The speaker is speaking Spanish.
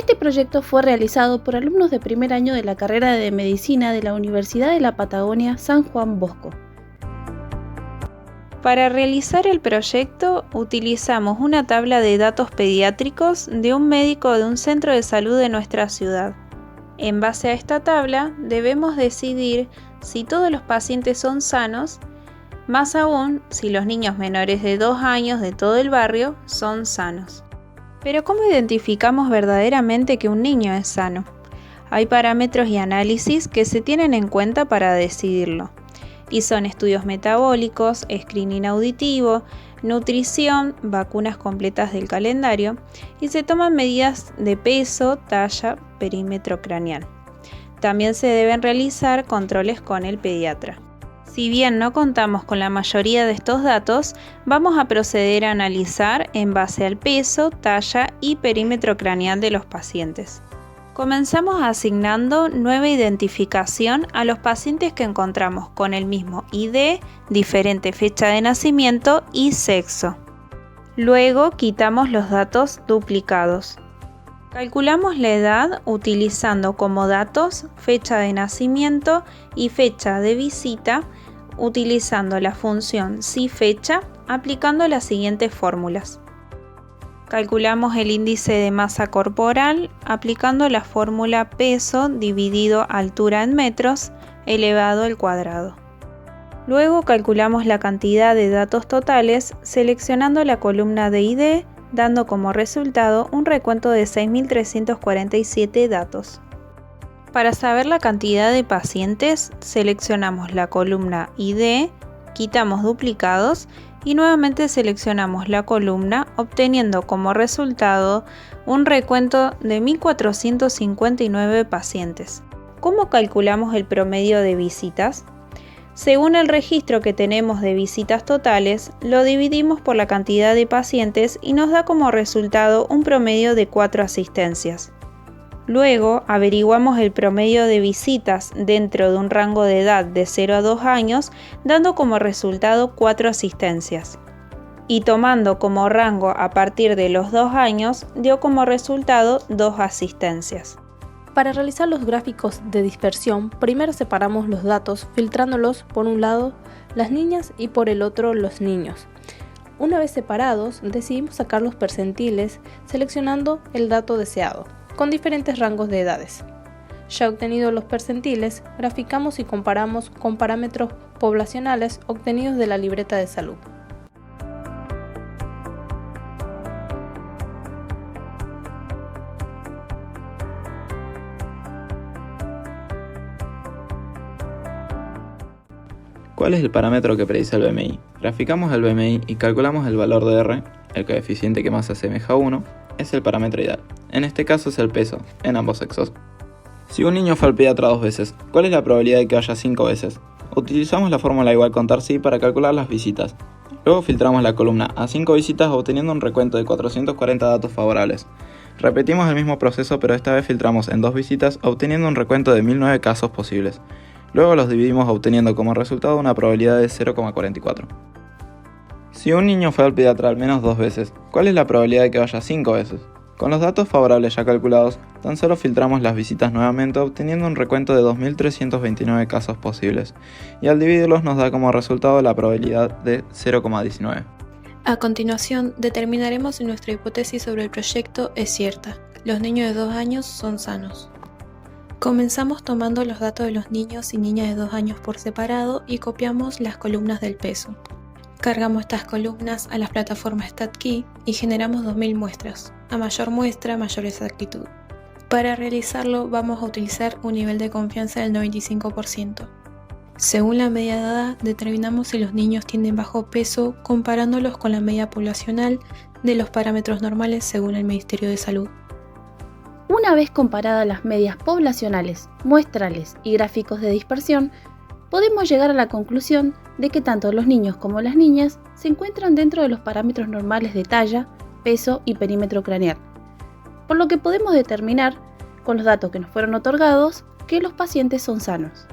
Este proyecto fue realizado por alumnos de primer año de la carrera de Medicina de la Universidad de la Patagonia San Juan Bosco. Para realizar el proyecto utilizamos una tabla de datos pediátricos de un médico de un centro de salud de nuestra ciudad. En base a esta tabla debemos decidir si todos los pacientes son sanos, más aún si los niños menores de 2 años de todo el barrio son sanos. Pero ¿cómo identificamos verdaderamente que un niño es sano? Hay parámetros y análisis que se tienen en cuenta para decidirlo. Y son estudios metabólicos, screening auditivo, nutrición, vacunas completas del calendario y se toman medidas de peso, talla, perímetro craneal. También se deben realizar controles con el pediatra. Si bien no contamos con la mayoría de estos datos, vamos a proceder a analizar en base al peso, talla y perímetro craneal de los pacientes. Comenzamos asignando nueva identificación a los pacientes que encontramos con el mismo ID, diferente fecha de nacimiento y sexo. Luego quitamos los datos duplicados. Calculamos la edad utilizando como datos fecha de nacimiento y fecha de visita, utilizando la función SIFECHA, aplicando las siguientes fórmulas. Calculamos el índice de masa corporal aplicando la fórmula peso dividido altura en metros elevado al cuadrado. Luego calculamos la cantidad de datos totales seleccionando la columna de ID, dando como resultado un recuento de 6.347 datos. Para saber la cantidad de pacientes, seleccionamos la columna ID, quitamos duplicados y nuevamente seleccionamos la columna, obteniendo como resultado un recuento de 1.459 pacientes. ¿Cómo calculamos el promedio de visitas? Según el registro que tenemos de visitas totales, lo dividimos por la cantidad de pacientes y nos da como resultado un promedio de 4 asistencias. Luego averiguamos el promedio de visitas dentro de un rango de edad de 0 a 2 años, dando como resultado 4 asistencias. Y tomando como rango a partir de los 2 años, dio como resultado 2 asistencias. Para realizar los gráficos de dispersión, primero separamos los datos filtrándolos por un lado las niñas y por el otro los niños. Una vez separados, decidimos sacar los percentiles seleccionando el dato deseado, con diferentes rangos de edades. Ya obtenidos los percentiles, graficamos y comparamos con parámetros poblacionales obtenidos de la libreta de salud. ¿Cuál es el parámetro que predice el BMI? Graficamos el BMI y calculamos el valor de R, el coeficiente que más se asemeja a 1, es el parámetro ideal. En este caso es el peso, en ambos sexos. Si un niño fue al pediatra 2 veces, ¿cuál es la probabilidad de que vaya 5 veces? Utilizamos la fórmula igual contar sí para calcular las visitas. Luego filtramos la columna a 5 visitas obteniendo un recuento de 440 datos favorables. Repetimos el mismo proceso pero esta vez filtramos en 2 visitas obteniendo un recuento de 1009 casos posibles. Luego los dividimos obteniendo como resultado una probabilidad de 0,44. Si un niño fue al pediatra al menos 2 veces, ¿cuál es la probabilidad de que vaya 5 veces? Con los datos favorables ya calculados, tan solo filtramos las visitas nuevamente obteniendo un recuento de 2.329 casos posibles, y al dividirlos nos da como resultado la probabilidad de 0,19. A continuación, determinaremos si nuestra hipótesis sobre el proyecto es cierta. Los niños de 2 años son sanos. Comenzamos tomando los datos de los niños y niñas de 2 años por separado y copiamos las columnas del peso. Cargamos estas columnas a las plataformas StatKey y generamos 2000 muestras. A mayor muestra, mayor exactitud. Para realizarlo vamos a utilizar un nivel de confianza del 95%. Según la media de edad, determinamos si los niños tienen bajo peso comparándolos con la media poblacional de los parámetros normales según el Ministerio de Salud. Una vez comparadas las medias poblacionales, muestrales y gráficos de dispersión, podemos llegar a la conclusión de que tanto los niños como las niñas se encuentran dentro de los parámetros normales de talla, peso y perímetro craneal, por lo que podemos determinar, con los datos que nos fueron otorgados, que los pacientes son sanos.